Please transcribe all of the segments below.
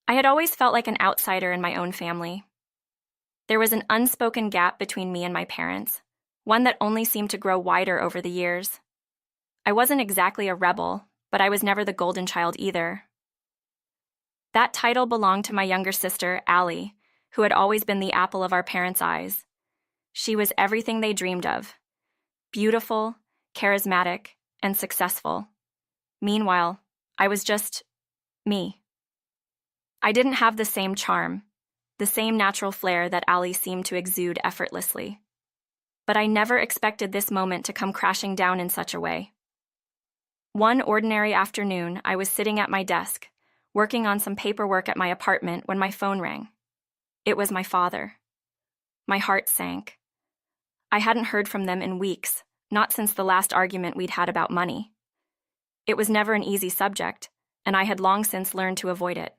I had always felt like an outsider in my own family. There was an unspoken gap between me and my parents, one that only seemed to grow wider over the years. I wasn't exactly a rebel, but I was never the golden child either. That title belonged to my younger sister, Allie, who had always been the apple of our parents' eyes. She was everything they dreamed of: beautiful, charismatic, and successful. Meanwhile, I was just me. I didn't have the same charm, the same natural flair that Allie seemed to exude effortlessly. But I never expected this moment to come crashing down in such a way. One ordinary afternoon, I was sitting at my desk, working on some paperwork at my apartment when my phone rang. It was my father. My heart sank. I hadn't heard from them in weeks, not since the last argument we'd had about money. It was never an easy subject, and I had long since learned to avoid it.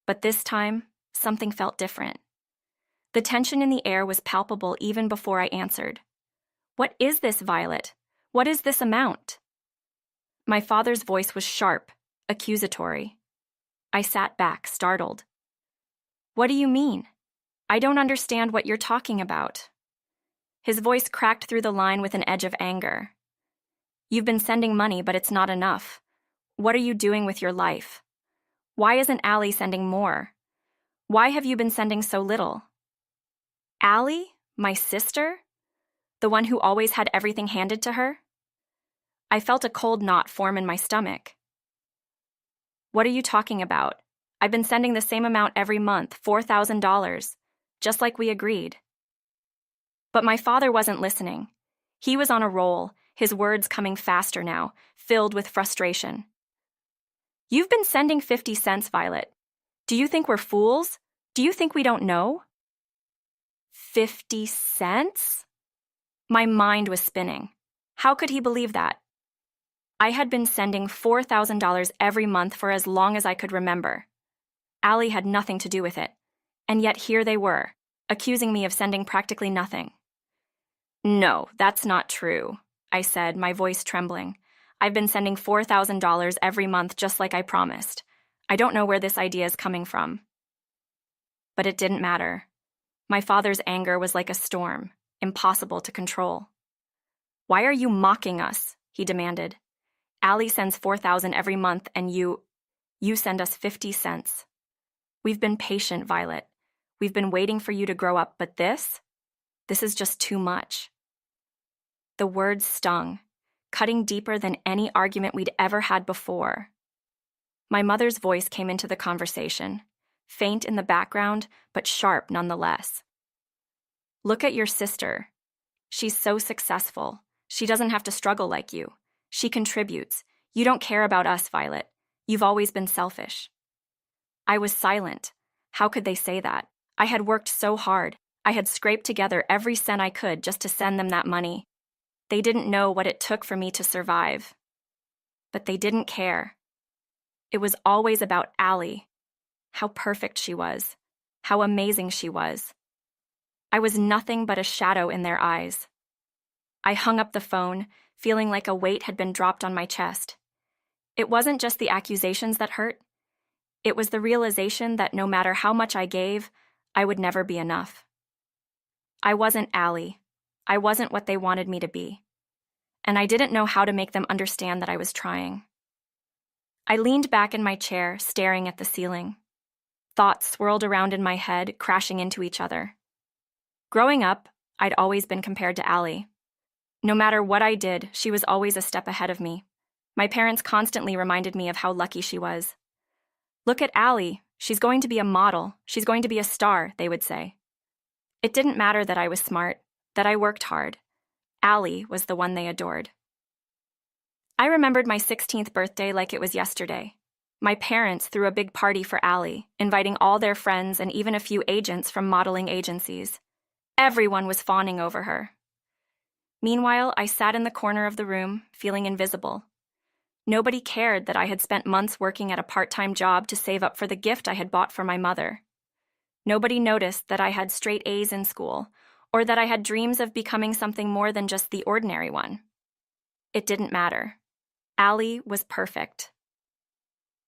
But this time, something felt different. The tension in the air was palpable even before I answered. "What is this, Violet? What is this amount?" My father's voice was sharp, accusatory. I sat back, startled. "What do you mean? I don't understand what you're talking about." His voice cracked through the line with an edge of anger. "You've been sending money, but it's not enough. What are you doing with your life? Why isn't Allie sending more? Why have you been sending so little?" Allie? My sister? The one who always had everything handed to her? I felt a cold knot form in my stomach. "What are you talking about? I've been sending the same amount every month, $4,000, just like we agreed." But my father wasn't listening. He was on a roll, his words coming faster now, filled with frustration. "You've been sending 50 cents, Violet. Do you think we're fools? Do you think we don't know?" 50 cents? My mind was spinning. How could he believe that? I had been sending $4,000 every month for as long as I could remember. Allie had nothing to do with it, and yet here they were, accusing me of sending practically nothing. "No, that's not true," I said, my voice trembling. "I've been sending $4,000 every month just like I promised. I don't know where this idea is coming from." But it didn't matter. My father's anger was like a storm, impossible to control. "Why are you mocking us?" he demanded. "Allie sends $4,000 every month and you send us 50 cents. We've been patient, Violet. We've been waiting for you to grow up, but this is just too much." The words stung, cutting deeper than any argument we'd ever had before. My mother's voice came into the conversation, faint in the background, but sharp nonetheless. "Look at your sister. She's so successful. She doesn't have to struggle like you. She contributes. You don't care about us, Violet. You've always been selfish." I was silent. How could they say that? I had worked so hard. I had scraped together every cent I could just to send them that money. They didn't know what it took for me to survive. But they didn't care. It was always about Allie. How perfect she was. How amazing she was. I was nothing but a shadow in their eyes. I hung up the phone, feeling like a weight had been dropped on my chest. It wasn't just the accusations that hurt. It was the realization that no matter how much I gave, I would never be enough. I wasn't Allie. I wasn't what they wanted me to be. And I didn't know how to make them understand that I was trying. I leaned back in my chair, staring at the ceiling. Thoughts swirled around in my head, crashing into each other. Growing up, I'd always been compared to Allie. No matter what I did, she was always a step ahead of me. My parents constantly reminded me of how lucky she was. "Look at Allie. She's going to be a model. She's going to be a star," they would say. It didn't matter that I was smart, that I worked hard. Allie was the one they adored. I remembered my 16th birthday like it was yesterday. My parents threw a big party for Allie, inviting all their friends and even a few agents from modeling agencies. Everyone was fawning over her. Meanwhile, I sat in the corner of the room, feeling invisible. Nobody cared that I had spent months working at a part-time job to save up for the gift I had bought for my mother. Nobody noticed that I had straight A's in school, or that I had dreams of becoming something more than just the ordinary one. It didn't matter. Allie was perfect.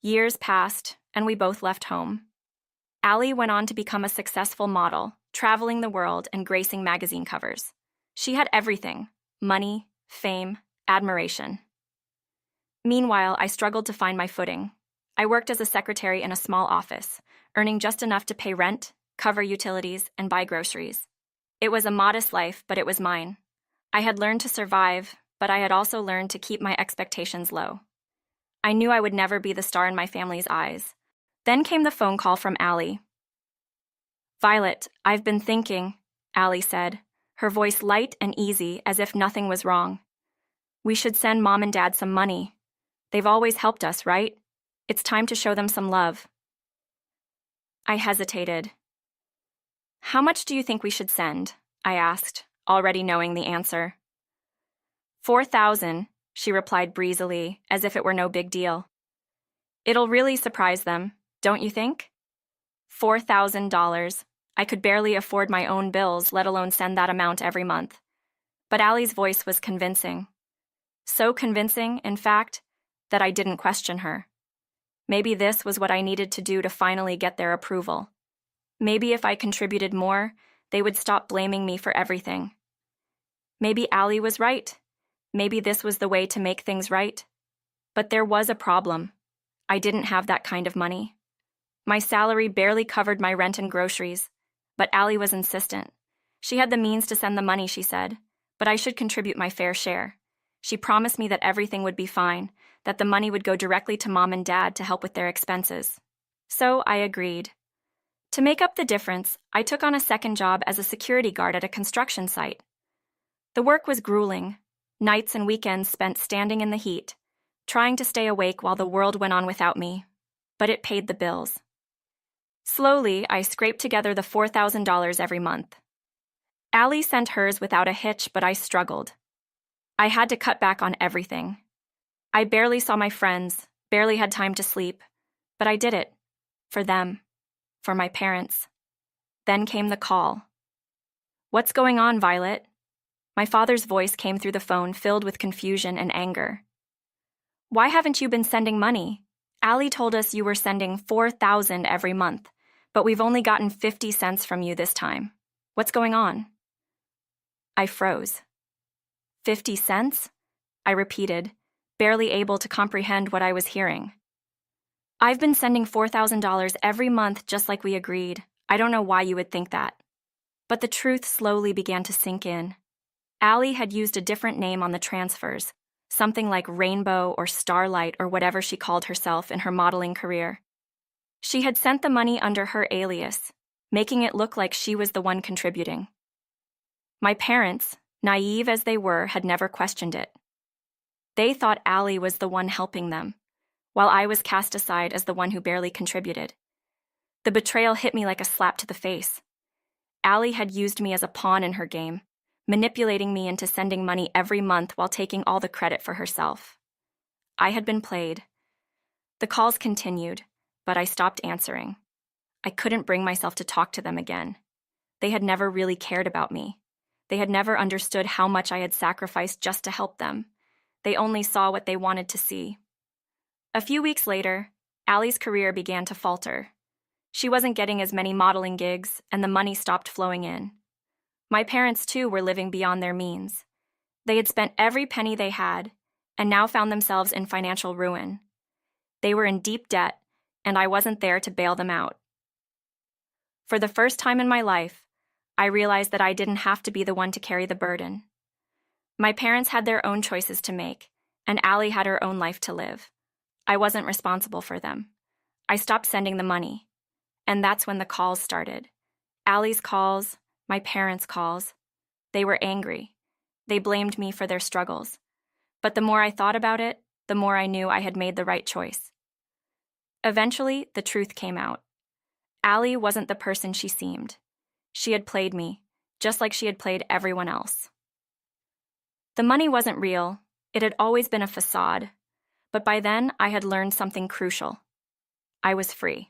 Years passed, and we both left home. Allie went on to become a successful model, traveling the world and gracing magazine covers. She had everything: money, fame, admiration. Meanwhile, I struggled to find my footing. I worked as a secretary in a small office, earning just enough to pay rent, cover utilities, and buy groceries. It was a modest life, but it was mine. I had learned to survive, but I had also learned to keep my expectations low. I knew I would never be the star in my family's eyes. Then came the phone call from Allie. "Violet, I've been thinking," Allie said, her voice light and easy as if nothing was wrong. "We should send Mom and Dad some money. They've always helped us, right? It's time to show them some love." I hesitated. "How much do you think we should send?" I asked, already knowing the answer. "4,000, she replied breezily, as if it were no big deal. "It'll really surprise them, don't you think?" $4,000. I could barely afford my own bills, let alone send that amount every month. But Allie's voice was convincing. So convincing, in fact, that I didn't question her. Maybe this was what I needed to do to finally get their approval. Maybe if I contributed more, they would stop blaming me for everything. Maybe Allie was right. Maybe this was the way to make things right. But there was a problem. I didn't have that kind of money. My salary barely covered my rent and groceries, but Allie was insistent. She had the means to send the money, she said, but I should contribute my fair share. She promised me that everything would be fine, that the money would go directly to Mom and Dad to help with their expenses. So I agreed. To make up the difference, I took on a second job as a security guard at a construction site. The work was grueling, nights and weekends spent standing in the heat, trying to stay awake while the world went on without me, but it paid the bills. Slowly, I scraped together the $4,000 every month. Allie sent hers without a hitch, but I struggled. I had to cut back on everything. I barely saw my friends, barely had time to sleep, but I did it. For them. For my parents. Then came the call. "What's going on, Violet?" My father's voice came through the phone, filled with confusion and anger. "Why haven't you been sending money? Allie told us you were sending $4,000 every month, but we've only gotten 50 cents from you this time. What's going on?" I froze. 50 cents? I repeated, barely able to comprehend what I was hearing. "I've been sending $4,000 every month just like we agreed. I don't know why you would think that." But the truth slowly began to sink in. Allie had used a different name on the transfers, something like Rainbow or Starlight or whatever she called herself in her modeling career. She had sent the money under her alias, making it look like she was the one contributing. My parents, naive as they were, had never questioned it. They thought Allie was the one helping them, while I was cast aside as the one who barely contributed. The betrayal hit me like a slap to the face. Allie had used me as a pawn in her game, manipulating me into sending money every month while taking all the credit for herself. I had been played. The calls continued, but I stopped answering. I couldn't bring myself to talk to them again. They had never really cared about me. They had never understood how much I had sacrificed just to help them. They only saw what they wanted to see. A few weeks later, Allie's career began to falter. She wasn't getting as many modeling gigs, and the money stopped flowing in. My parents, too, were living beyond their means. They had spent every penny they had, and now found themselves in financial ruin. They were in deep debt, and I wasn't there to bail them out. For the first time in my life, I realized that I didn't have to be the one to carry the burden. My parents had their own choices to make, and Allie had her own life to live. I wasn't responsible for them. I stopped sending the money. And that's when the calls started. Allie's calls, my parents' calls. They were angry. They blamed me for their struggles. But the more I thought about it, the more I knew I had made the right choice. Eventually, the truth came out. Allie wasn't the person she seemed. She had played me, just like she had played everyone else. The money wasn't real. It had always been a facade. But by then, I had learned something crucial. I was free.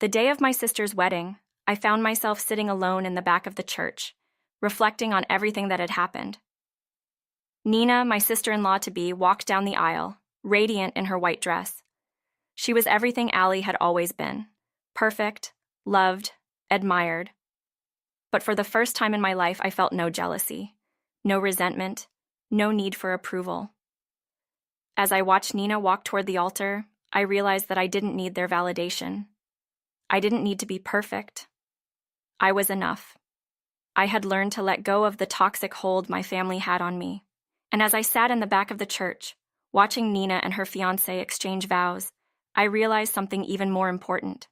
The day of my sister's wedding, I found myself sitting alone in the back of the church, reflecting on everything that had happened. Nina, my sister-in-law-to-be, walked down the aisle, radiant in her white dress. She was everything Allie had always been. Perfect, loved, admired. But for the first time in my life, I felt no jealousy, no resentment, no need for approval. As I watched Nina walk toward the altar, I realized that I didn't need their validation. I didn't need to be perfect. I was enough. I had learned to let go of the toxic hold my family had on me. And as I sat in the back of the church, watching Nina and her fiancé exchange vows, I realized something even more important.